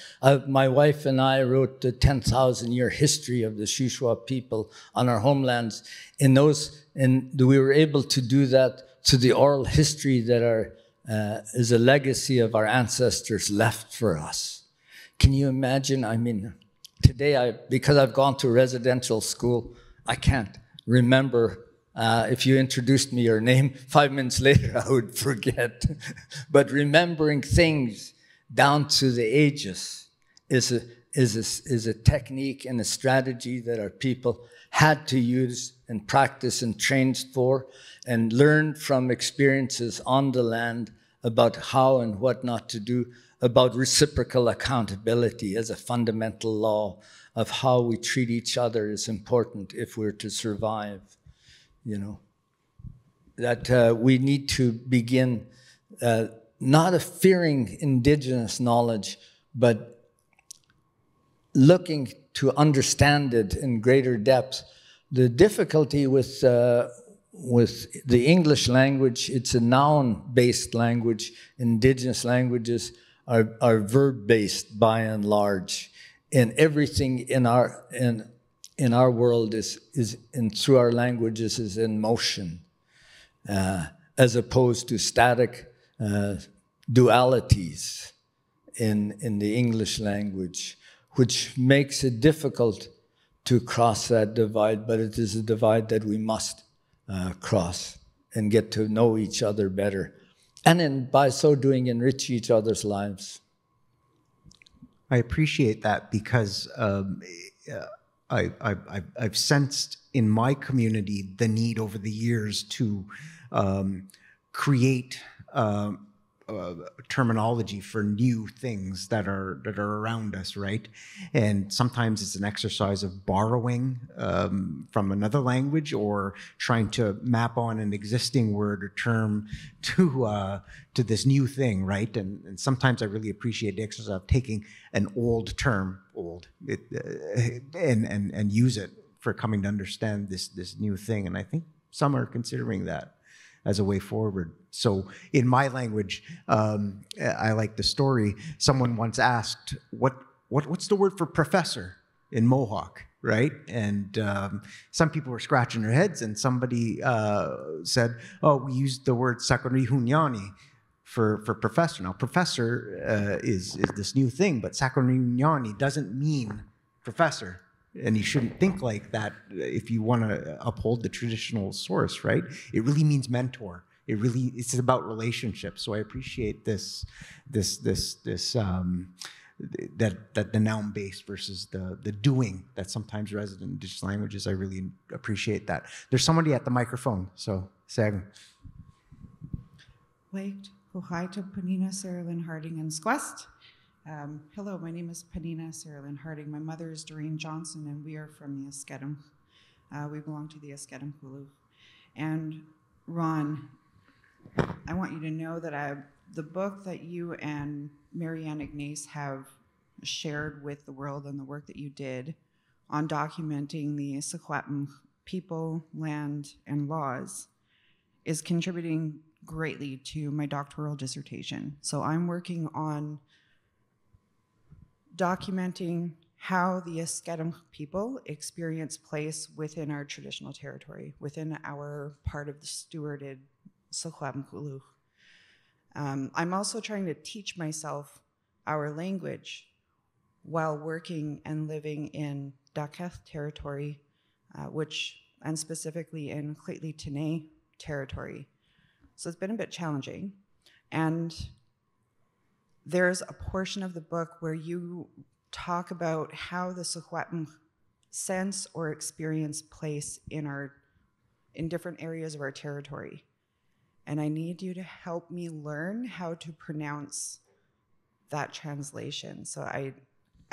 My wife and I wrote the 10,000-year history of the Shuswap people on our homelands. And we were able to do that through the oral history that is a legacy of our ancestors left for us. Can you imagine? I mean, today, because I've gone to residential school, I can't remember. If you introduced me your name, 5 minutes later, I would forget. But remembering things down to the ages is a technique and a strategy that our people had to use and practice and train for, and learn from experiences on the land about how and what not to do, about reciprocal accountability as a fundamental law of how we treat each other is important if we're to survive. You know, that we need to begin not fearing Indigenous knowledge, but looking to understand it in greater depth. The difficulty with the English language, it's a noun-based language. Indigenous languages are verb-based by and large, and everything in our world is through our languages is in motion, as opposed to static dualities in the English language, which makes it difficult to cross that divide, but it is a divide that we must cross and get to know each other better, and by so doing, enrich each other's lives. I appreciate that because I've sensed in my community the need over the years to create terminology for new things that are around us, right? And sometimes it's an exercise of borrowing from another language or trying to map on an existing word or term to this new thing, right? And sometimes I really appreciate the exercise of taking an old term, and use it for coming to understand this new thing. And I think some are considering that as a way forward. So in my language, I like the story. Someone once asked, what's the word for professor in Mohawk, right? And some people were scratching their heads, and somebody said, oh, we used the word sakarihunyani for professor. Now, professor is this new thing, but sakarihunyani doesn't mean professor. And you shouldn't think like that if you want to uphold the traditional source, right? It really means mentor. It's about relationships. So I appreciate that the noun based versus the doing that sometimes resident in Indigenous languages. I really appreciate that. There's somebody at the microphone, so Sagan. Wait, Hohaita Panina Sarah Lynn Harding and Squest. Hello, my name is Panina Sarah Lynn Harding. My mother is Doreen Johnson, and we are from the Eskedum. We belong to the Eskedum Hulu. And Ron, I want you to know that the book that you and Ronald Ignace have shared with the world and the work that you did on documenting the Secwepemc people, land, and laws is contributing greatly to my doctoral dissertation. So I'm working on documenting how the Eskedum people experience place within our traditional territory, within our part of the stewarded Secwepemc. I'm also trying to teach myself our language while working and living in Daketh territory, and specifically in Lheidli T'enneh territory. So it's been a bit challenging. And there's a portion of the book where you talk about how the Secwepemc sense or experience place in different areas of our territory. And I need you to help me learn how to pronounce that translation. So I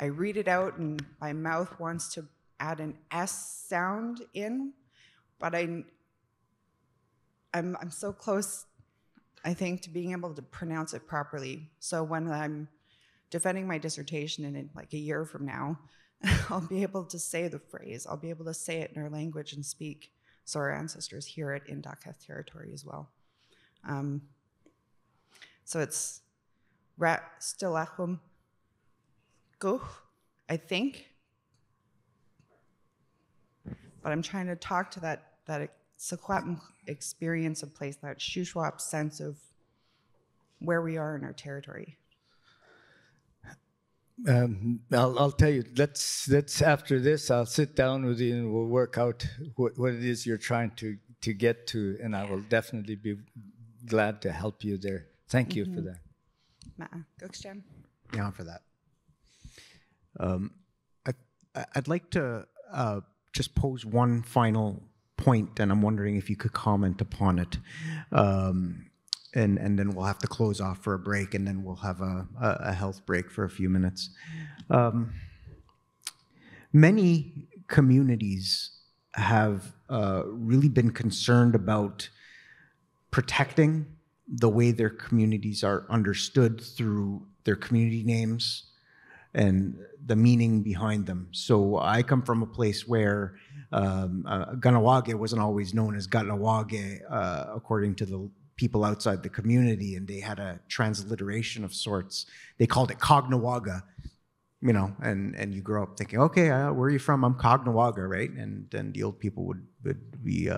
read it out and my mouth wants to add an S sound in, but I'm so close, I think, to being able to pronounce it properly. So when I'm defending my dissertation in like a year from now, I'll be able to say the phrase. I'll be able to say it in our language and speak, so our ancestors hear it in Dakheth territory as well. So it's Rat Stilachum Goch, I think. But I'm trying to talk to that Secwepemc experience of place, that Shuswap sense of where we are in our territory. I'll tell you, let's after this, I'll sit down with you and we'll work out what it is you're trying to get to, and I will definitely be glad to help you there. Thank you for that. Yeah, for that. I'd like to just pose one final point, and I'm wondering if you could comment upon it. And then we'll have to close off for a break, and then we'll have a health break for a few minutes. Many communities have really been concerned about protecting the way their communities are understood through their community names and the meaning behind them. So I come from a place where Ganawage wasn't always known as Ganawage according to the people outside the community, and they had a transliteration of sorts. They called it Cognawaga, you know, and you grow up thinking, okay, where are you from? I'm Cognawaga, right? And then the old people would be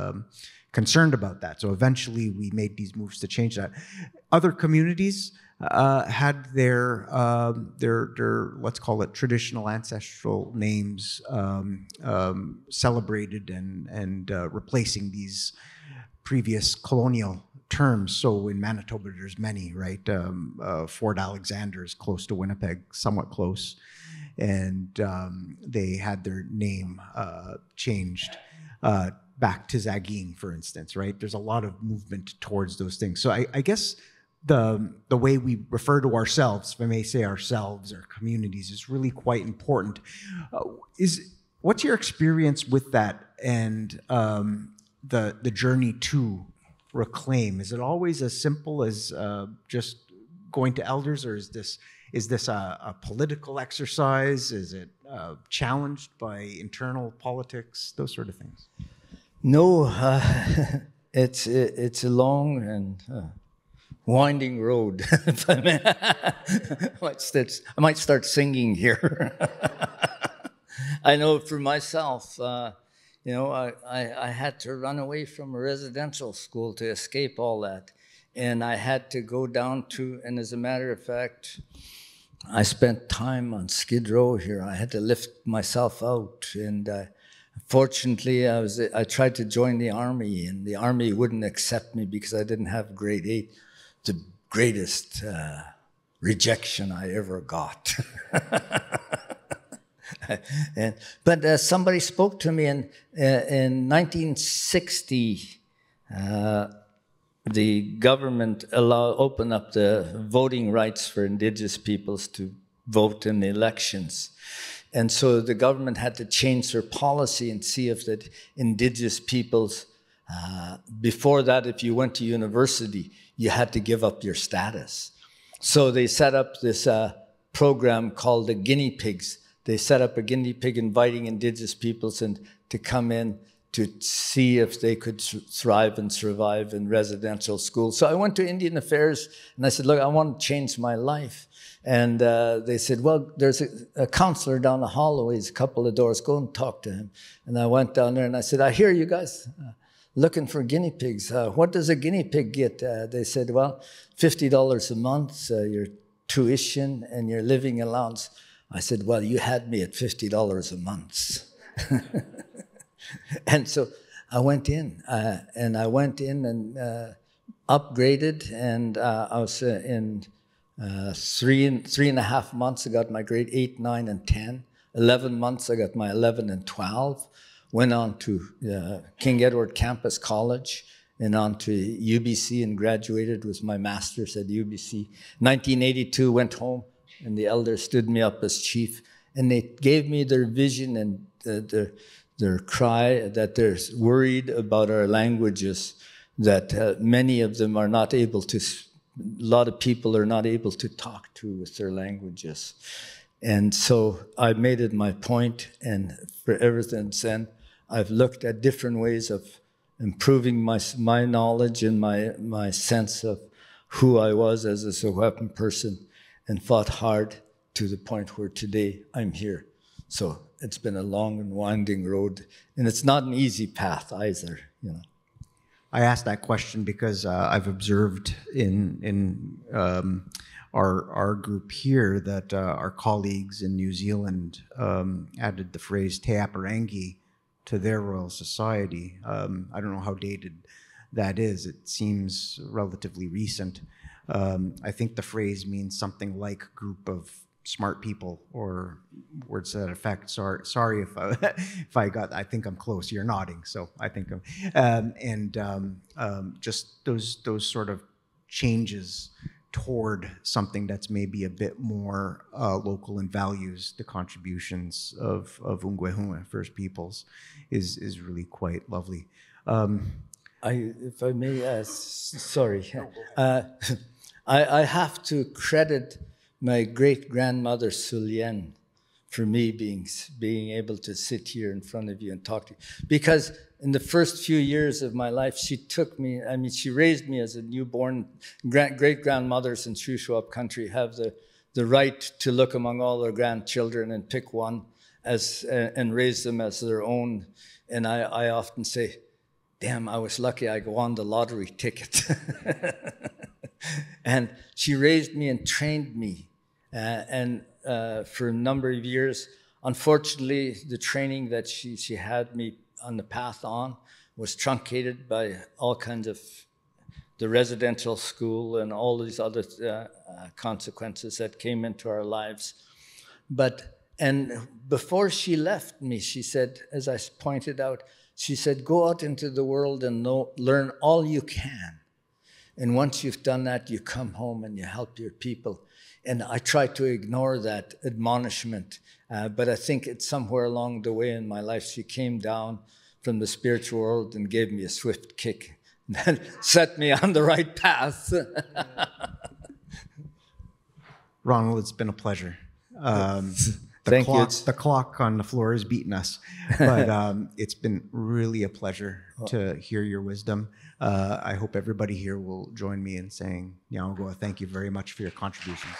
concerned about that. So eventually we made these moves to change that. Other communities had their let's call it traditional ancestral names celebrated and replacing these previous colonial terms. So in Manitoba, there's many, right? Fort Alexander is close to Winnipeg, somewhat close. And they had their name changed back to Zagin, for instance, right? There's a lot of movement towards those things. So I guess the way we refer to ourselves, if I may say ourselves or communities, is really quite important. What's your experience with that and the journey to reclaim? Is it always as simple as just going to elders, or is this a political exercise? Is it challenged by internal politics, those sort of things? No, it's a long and winding road. If I may. I might start singing here. I know for myself, you know, I had to run away from a residential school to escape all that. And I had to go down to, and as a matter of fact, I spent time on Skid Row here. I had to lift myself out. And fortunately, I tried to join the Army, and the Army wouldn't accept me because I didn't have grade 8. The greatest rejection I ever got. But somebody spoke to me in 1960. The government opened up the voting rights for Indigenous peoples to vote in the elections. And so the government had to change their policy and see if that Indigenous peoples, before that, if you went to university, you had to give up your status. So they set up this program called the Guinea Pigs. They set up a guinea pig inviting Indigenous peoples to come in to see if they could thrive and survive in residential schools. So I went to Indian Affairs and I said, look, I want to change my life. And they said, well, there's a counselor down the hallways, a couple of doors, go and talk to him. And I went down there and I said, I hear you guys looking for guinea pigs. What does a guinea pig get? They said, well, $50 a month, your tuition and your living allowance. I said, well, you had me at $50 a month. And so I went in, and upgraded, and I was in 3.5 months, I got my grade 8, 9, and 10. 11 months, I got my 11 and 12. Went on to King Edward Campus College and on to UBC and graduated with my master's at UBC. 1982, went home, and the elders stood me up as chief, and they gave me their vision and their cry that they're worried about our languages, that many of them are not able to, a lot of people are not able to talk to with their languages. And so I made it my point, and for ever since then, I've looked at different ways of improving my knowledge and my sense of who I was as a Secwepemc person, and fought hard to the point where today I'm here. So it's been a long and winding road, and it's not an easy path either, you know. I asked that question because I've observed in our group here that our colleagues in New Zealand added the phrase Te Aparangi to their Royal Society. I don't know how dated that is. It seems relatively recent. I think the phrase means something like group of smart people or words to that effect. Sorry if I got, I think I'm close. You're nodding, so I think I'm, just those sort of changes toward something that's maybe a bit more local and values the contributions of Ungwehunga First Peoples is really quite lovely. If I may ask, sorry, I have to credit my great-grandmother Sulien for me being able to sit here in front of you and talk to you. Because in the first few years of my life, she took me, I mean, she raised me as a newborn. Great-grandmothers in Shuswap country have the right to look among all their grandchildren and pick one and raise them as their own. And I often say, damn, I was lucky I won the lottery ticket. And she raised me and trained me. For a number of years, unfortunately, the training that she had me on the path on was truncated by all kinds of the residential school and all these other consequences that came into our lives. And before she left me, she said, as I pointed out, she said, go out into the world and learn all you can. And once you've done that, you come home and you help your people. And I try to ignore that admonishment, but I think it's somewhere along the way in my life, she came down from the spiritual world and gave me a swift kick and set me on the right path. Ronald, it's been a pleasure. Thank you. The clock on the floor is beating us, but it's been really a pleasure to hear your wisdom. I hope everybody here will join me in saying, Nyangoa, thank you very much for your contributions.